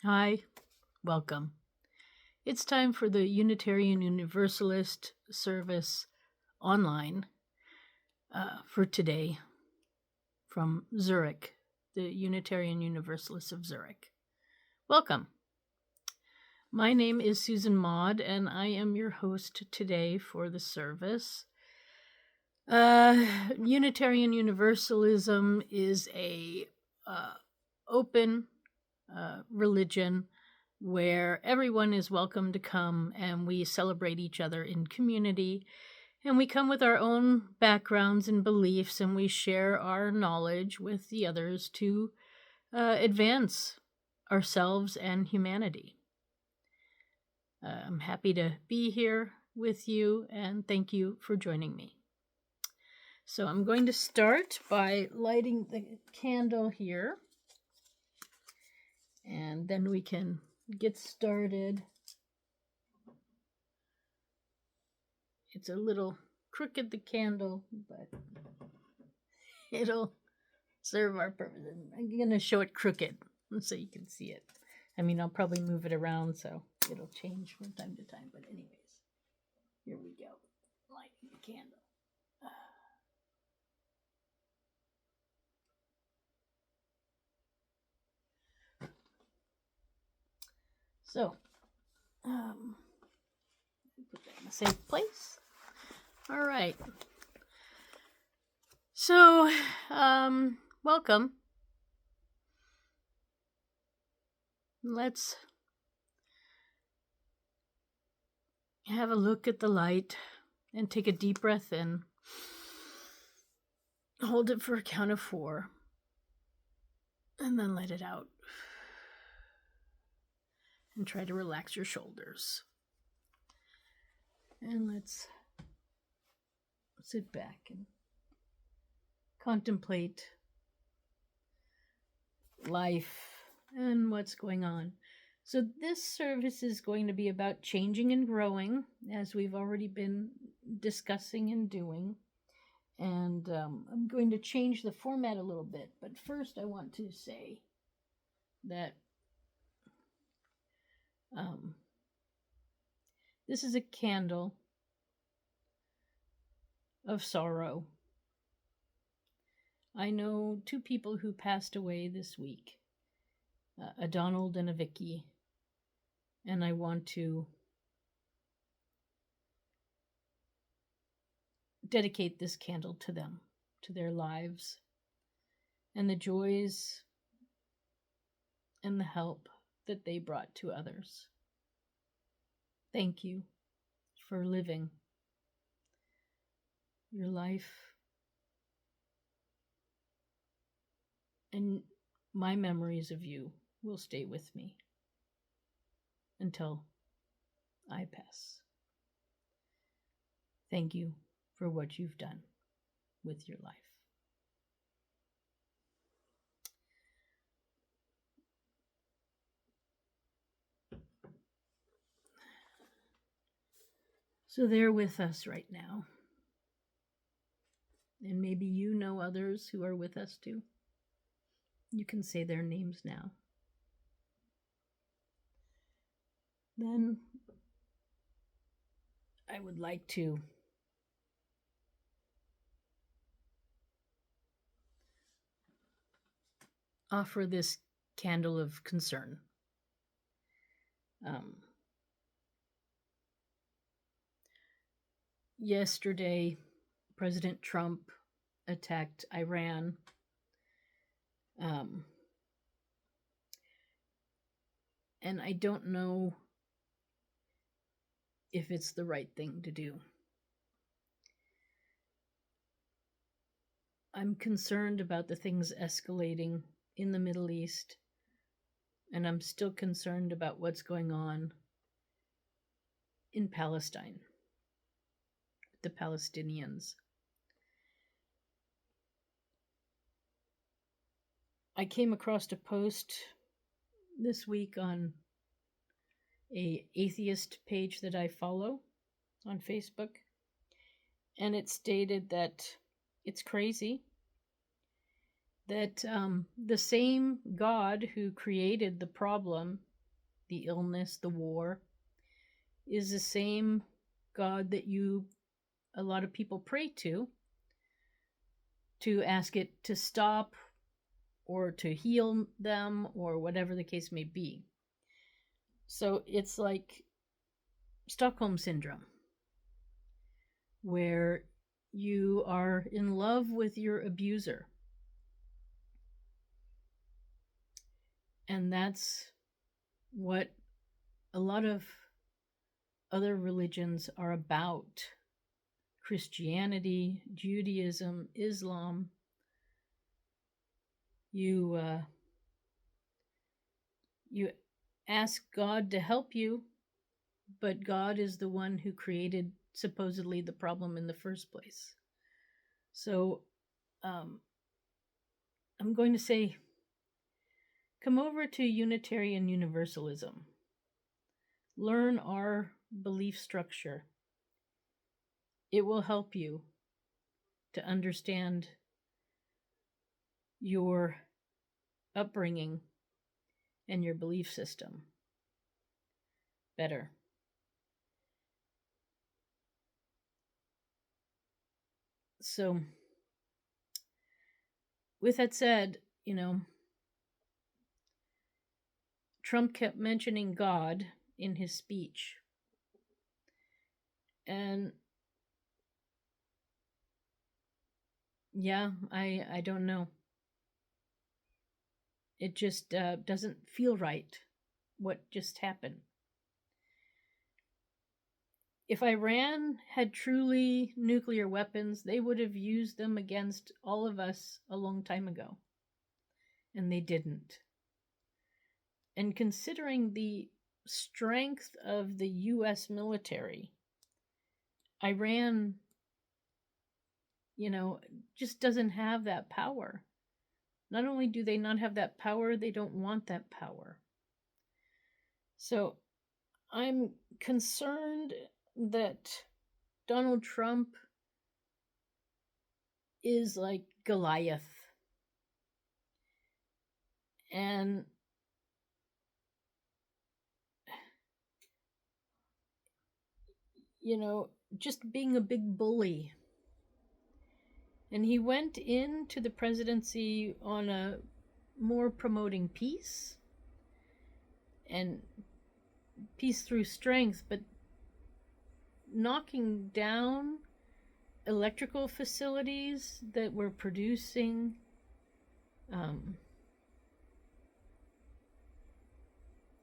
Hi, welcome. It's time for the Unitarian Universalist service online for today from Zurich, the Unitarian Universalists of Zurich. Welcome. My name is Susan Maude, and I am your host today for the service. Unitarian Universalism is a open religion where everyone is welcome to come and we celebrate each other in community. And we come with our own backgrounds and beliefs and we share our knowledge with the others to advance ourselves and humanity. I'm happy to be here with you and thank you for joining me. So I'm going to start by lighting the candle here and then we can get started. It's a little crooked, the candle, but it'll serve our purpose. I'm going to show it crooked so you can see it. I mean, I'll probably move it around so it'll change from time to time. But anyways, here we go. Lighting the candle. So, put that in a safe place. All right. So, welcome. Let's have a look at the light and take a deep breath in. Hold it for a count of 4. And then let it out. And try to relax your shoulders. And let's sit back and contemplate life and what's going on. So this service is going to be about changing and growing, as we've already been discussing and doing. And I'm going to change the format a little bit. But first I want to say that this is a candle of sorrow. I know 2 people who passed away this week, a Donald and a Vicky, and I want to dedicate this candle to them, to their lives, and the joys and the help that they brought to others. Thank you for living your life, and my memories of you will stay with me until I pass. Thank you for what you've done with your life. So they're with us right now. And maybe you know others who are with us too. You can say their names now. Then I would like to offer this candle of concern. Yesterday, President Trump attacked Iran. And I don't know if it's the right thing to do. I'm concerned about the things escalating in the Middle East, and I'm still concerned about what's going on in Palestine, the Palestinians. I came across a post this week on a atheist page that I follow on Facebook, and it stated that it's crazy that the same God who created the problem the illness, the war, is the same God that a lot of people pray to ask it to stop or to heal them or whatever the case may be. So it's like Stockholm Syndrome, where you are in love with your abuser. And that's what a lot of other religions are about. Christianity, Judaism, Islam. You ask God to help you, but God is the one who created supposedly the problem in the first place. So I'm going to say, come over to Unitarian Universalism. Learn our belief structure. It will help you to understand your upbringing and your belief system better. So, with that said, Trump kept mentioning God in his speech. And yeah, I don't know. It just doesn't feel right, what just happened. If Iran had truly nuclear weapons, they would have used them against all of us a long time ago. And they didn't. And considering the strength of the U.S. military, Iran, just doesn't have that power. Not only do they not have that power, they don't want that power. So I'm concerned that Donald Trump is like Goliath. And just being a big bully. And he went into the presidency on a more promoting peace and peace through strength, but knocking down electrical facilities that were producing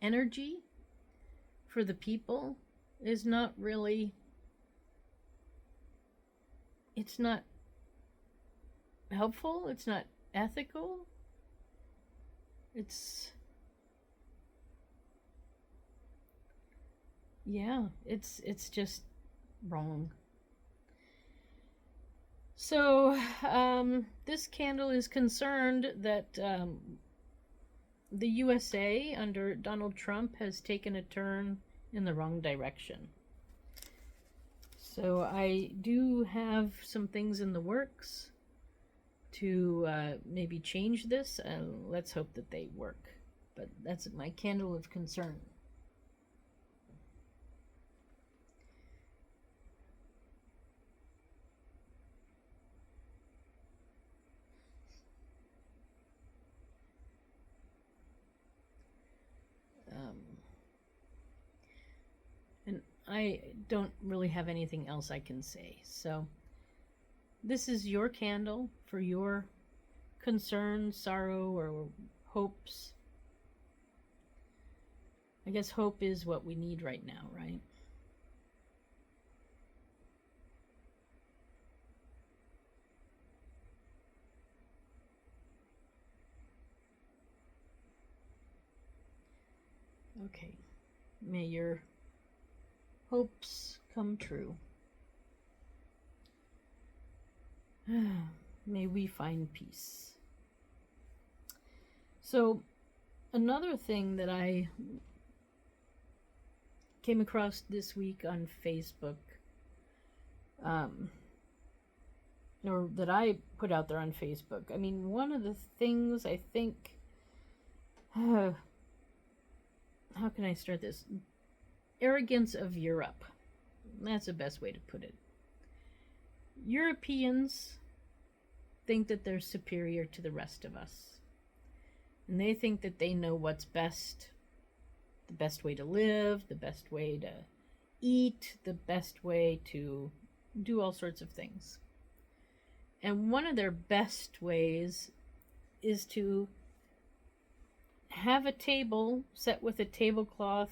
energy for the people is not really, it's not helpful, it's not ethical, it's just wrong. So this candle is concerned that the USA under Donald Trump has taken a turn in the wrong direction. So I do have some things in the works to maybe change this, and let's hope that they work. But that's my candle of concern. And I don't really have anything else I can say. So this is your candle for your concern, sorrow, or hopes. I guess hope is what we need right now, right? Okay. May your hopes come true. May we find peace. So, another thing that I came across this week on Facebook, or that I put out there on Facebook. I mean, one of the things I think how can I start this? Arrogance of Europe. That's the best way to put it. Europeans think that they're superior to the rest of us. And they think that they know what's best, the best way to live, the best way to eat, the best way to do all sorts of things. And one of their best ways is to have a table set with a tablecloth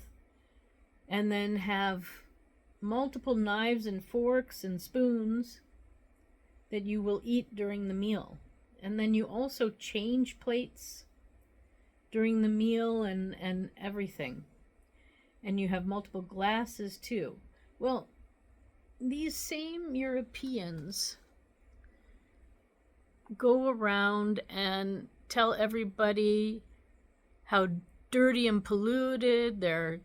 and then have multiple knives and forks and spoons that you will eat during the meal. And then you also change plates during the meal and everything. And you have multiple glasses too. Well, these same Europeans go around and tell everybody how dirty and polluted their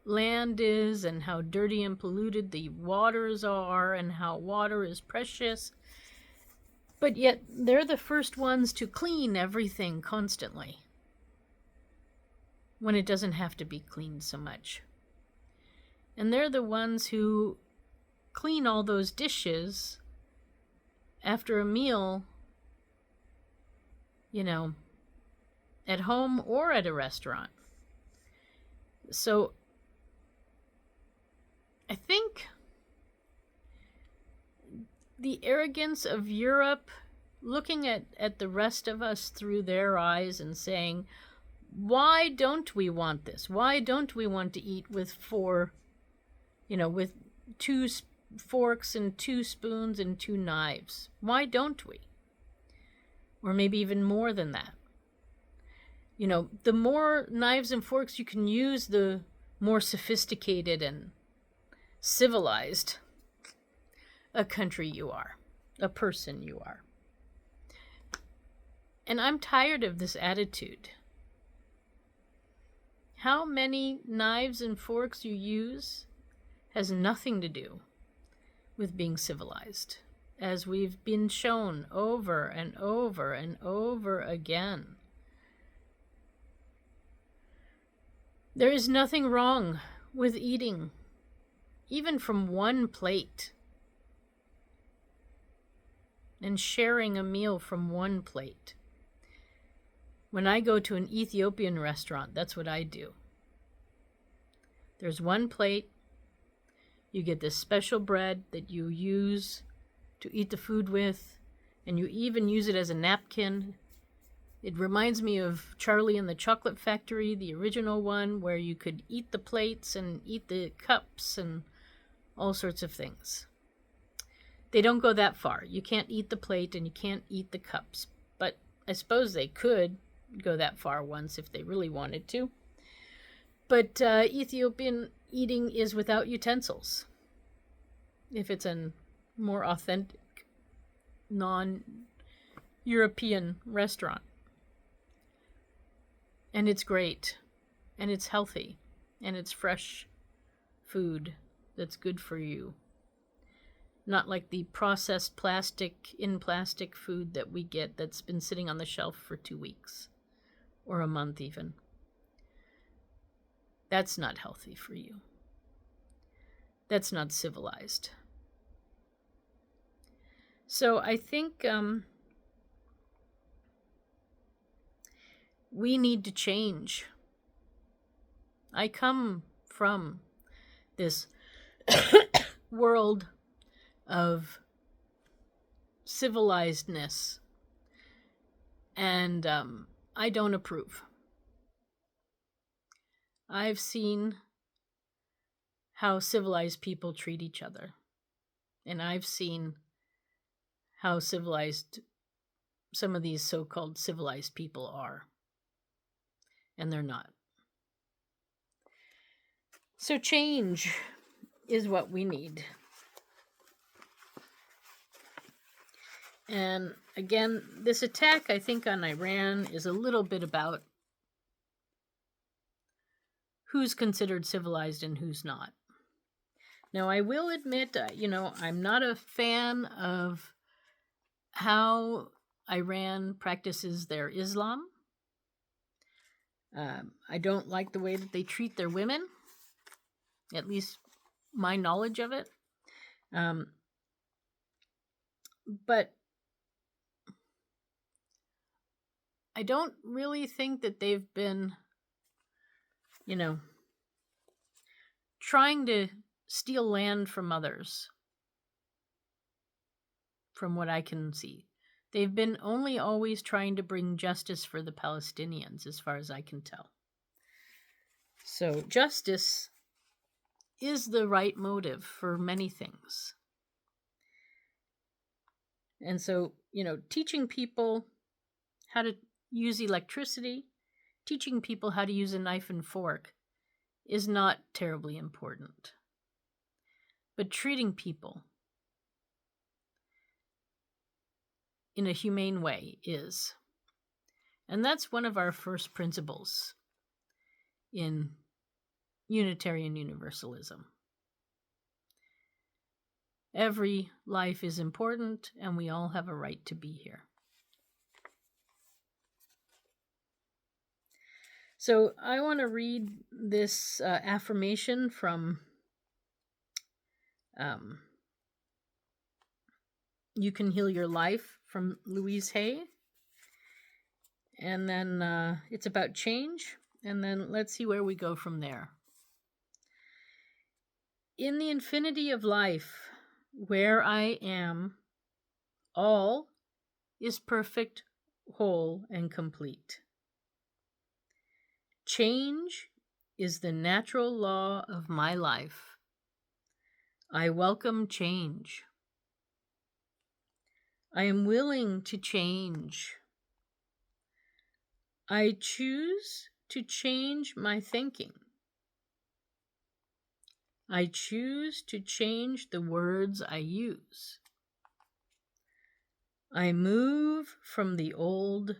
land is and how dirty and polluted the waters are and how water is precious. But yet they're the first ones to clean everything constantly when it doesn't have to be cleaned so much. And they're the ones who clean all those dishes after a meal, at home or at a restaurant. So I think the arrogance of Europe, looking at the rest of us through their eyes and saying, why don't we want this? Why don't we want to eat with with 2 forks and 2 spoons and 2 knives? Why don't we? Or maybe even more than that. The more knives and forks you can use, the more sophisticated and civilized a country you are, a person you are. And I'm tired of this attitude. How many knives and forks you use has nothing to do with being civilized, as we've been shown over and over and over again. There is nothing wrong with eating, even from one plate, and sharing a meal from one plate. When I go to an Ethiopian restaurant, that's what I do. There's one plate. You get this special bread that you use to eat the food with, and you even use it as a napkin. It reminds me of Charlie and the Chocolate Factory, the original one, where you could eat the plates and eat the cups and all sorts of things. They don't go that far. You can't eat the plate and you can't eat the cups. But I suppose they could go that far once if they really wanted to. But Ethiopian eating is without utensils. If it's a more authentic, non-European restaurant. And it's great. And it's healthy. And it's fresh food that's good for you. Not like the processed plastic food that we get that's been sitting on the shelf for 2 weeks. Or a month even. That's not healthy for you. That's not civilized. So I think we need to change. I come from this world of civilizedness, and I don't approve. I've seen how civilized people treat each other, and I've seen how civilized some of these so-called civilized people are, and they're not. So change is what we need. And again, this attack, I think, on Iran is a little bit about who's considered civilized and who's not. Now, I will admit, I'm not a fan of how Iran practices their Islam. I don't like the way that they treat their women, at least my knowledge of it. But I don't really think that they've been, trying to steal land from others, from what I can see. They've been only always trying to bring justice for the Palestinians, as far as I can tell. So justice is the right motive for many things. And so, teaching people how to use electricity, teaching people how to use a knife and fork is not terribly important. But treating people in a humane way is. And that's one of our first principles in Unitarian Universalism. Every life is important, and we all have a right to be here. So I want to read this affirmation from You Can Heal Your Life from Louise Hay. And then it's about change. And then let's see where we go from there. In the infinity of life, where I am, all is perfect, whole, and complete. Change is the natural law of my life. I welcome change. I am willing to change. I choose to change my thinking. I choose to change the words I use. I move from the old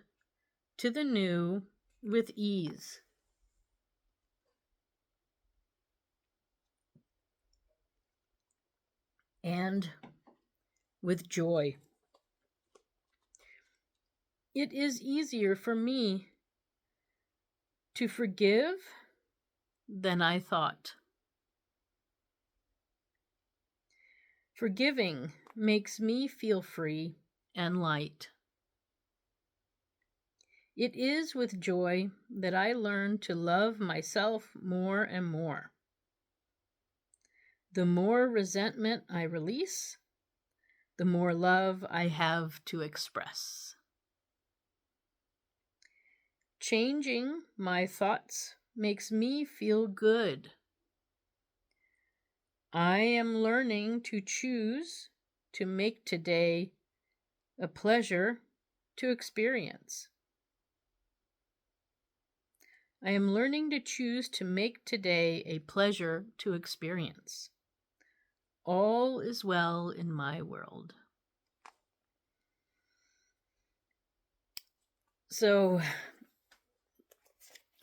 to the new with ease. And with joy. It is easier for me to forgive than I thought. Forgiving makes me feel free and light. It is with joy that I learn to love myself more and more. The more resentment I release, the more love I have to express. Changing my thoughts makes me feel good. I am learning to choose to make today a pleasure to experience. I am learning to choose to make today a pleasure to experience. All is well in my world. So,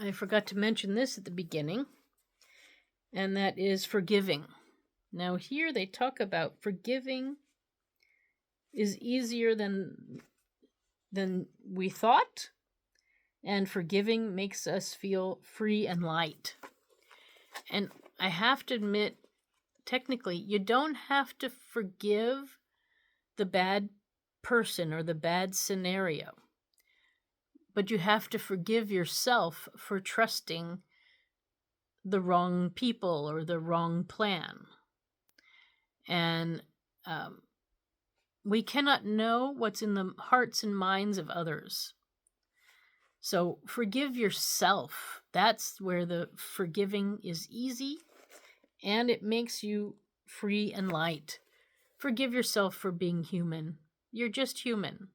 I forgot to mention this at the beginning, and that is forgiving. Now here they talk about forgiving is easier than we thought, and forgiving makes us feel free and light. And I have to admit, technically, you don't have to forgive the bad person or the bad scenario, but you have to forgive yourself for trusting the wrong people or the wrong plan. And we cannot know what's in the hearts and minds of others. So forgive yourself. That's where the forgiving is easy, and it makes you free and light. Forgive yourself for being human. You're just human.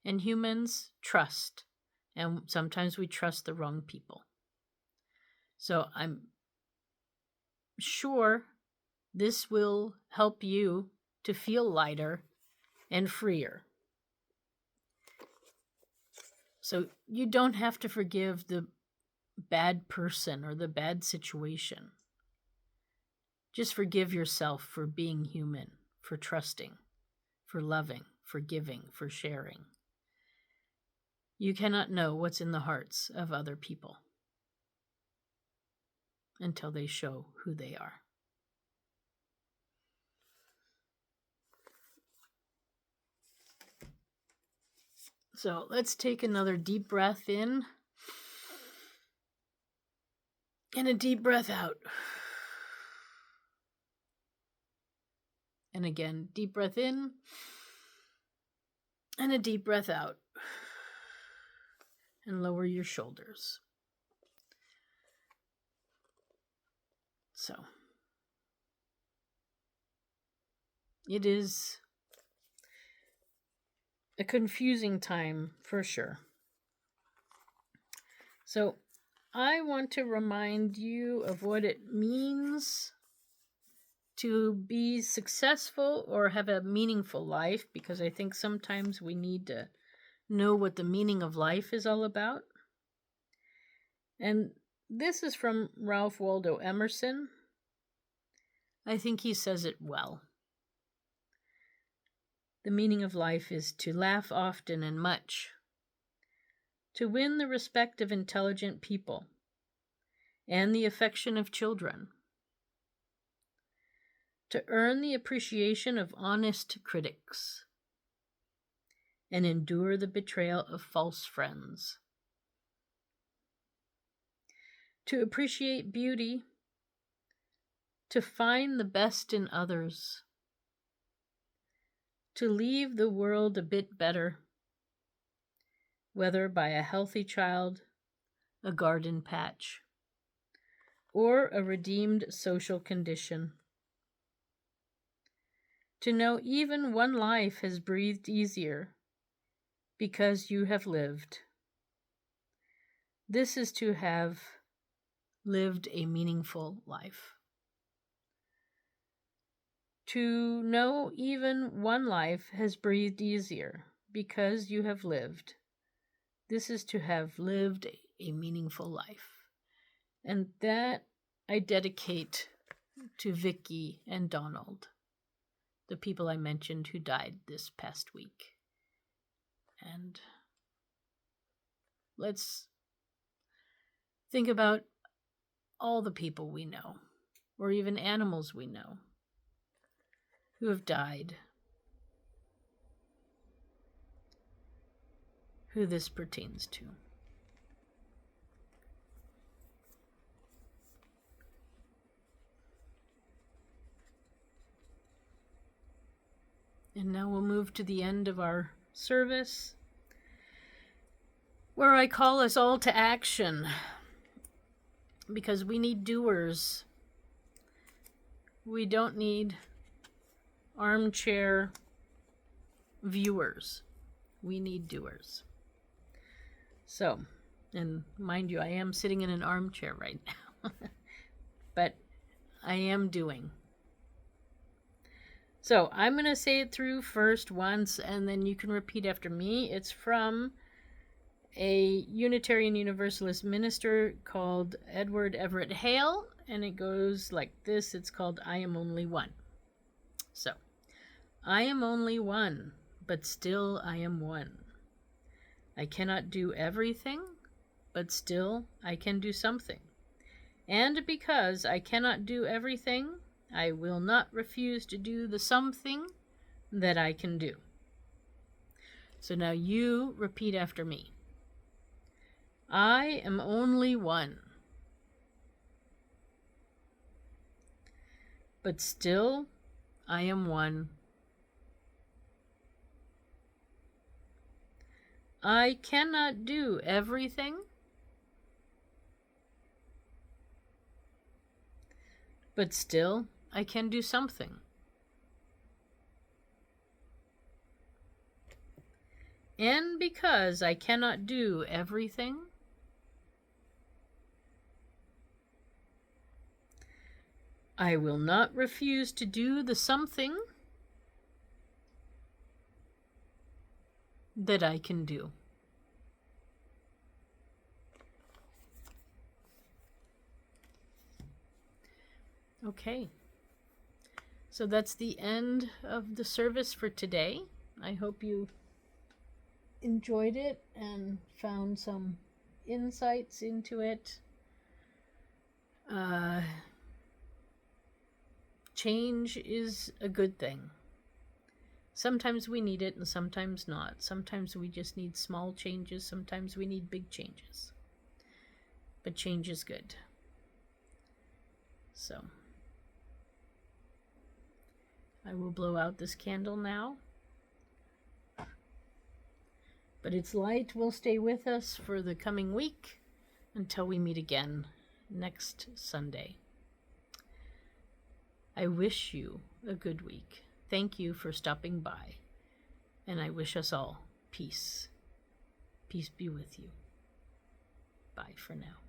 And humans trust. And sometimes we trust the wrong people. So I'm sure this will help you to feel lighter and freer. So you don't have to forgive the bad person or the bad situation. Just forgive yourself for being human, for trusting, for loving, for giving, for sharing. You cannot know what's in the hearts of other people. until they show who they are. So let's take another deep breath in and a deep breath out. And again, deep breath in and a deep breath out. And lower your shoulders. So, it is a confusing time for sure. So, I want to remind you of what it means to be successful or have a meaningful life, because I think sometimes we need to know what the meaning of life is all about. And this is from Ralph Waldo Emerson. I think he says it well. The meaning of life is to laugh often and much, to win the respect of intelligent people and the affection of children, to earn the appreciation of honest critics, and endure the betrayal of false friends, to appreciate beauty, to find the best in others, to leave the world a bit better, whether by a healthy child, a garden patch, or a redeemed social condition. To know even one life has breathed easier because you have lived. This is to have lived a meaningful life. To know even one life has breathed easier because you have lived. This is to have lived a meaningful life. And that I dedicate to Vicky and Donald, the people I mentioned who died this past week. And let's think about all the people we know, or even animals we know, who have died, who this pertains to. And now we'll move to the end of our service, where I call us all to action, because we need doers. We don't need armchair viewers. We need doers. So, and mind you, I am sitting in an armchair right now, but I am doing. So I'm going to say it through first once, and then you can repeat after me. It's from a Unitarian Universalist minister called Edward Everett Hale, and it goes like this. It's called I Am Only One. So, I am only one, but still I am one. I cannot do everything, but still I can do something. And because I cannot do everything, I will not refuse to do the something that I can do. So now you repeat after me. I am only one, but still I am one. I cannot do everything, but still I can do something. And because I cannot do everything, I will not refuse to do the something that I can do. Okay. So that's the end of the service for today. I hope you enjoyed it and found some insights into it. Change is a good thing. Sometimes we need it and sometimes not. Sometimes we just need small changes. Sometimes we need big changes. But change is good. So, I will blow out this candle now. But its light will stay with us for the coming week until we meet again next Sunday. I wish you a good week. Thank you for stopping by. And I wish us all peace. Peace be with you. Bye for now.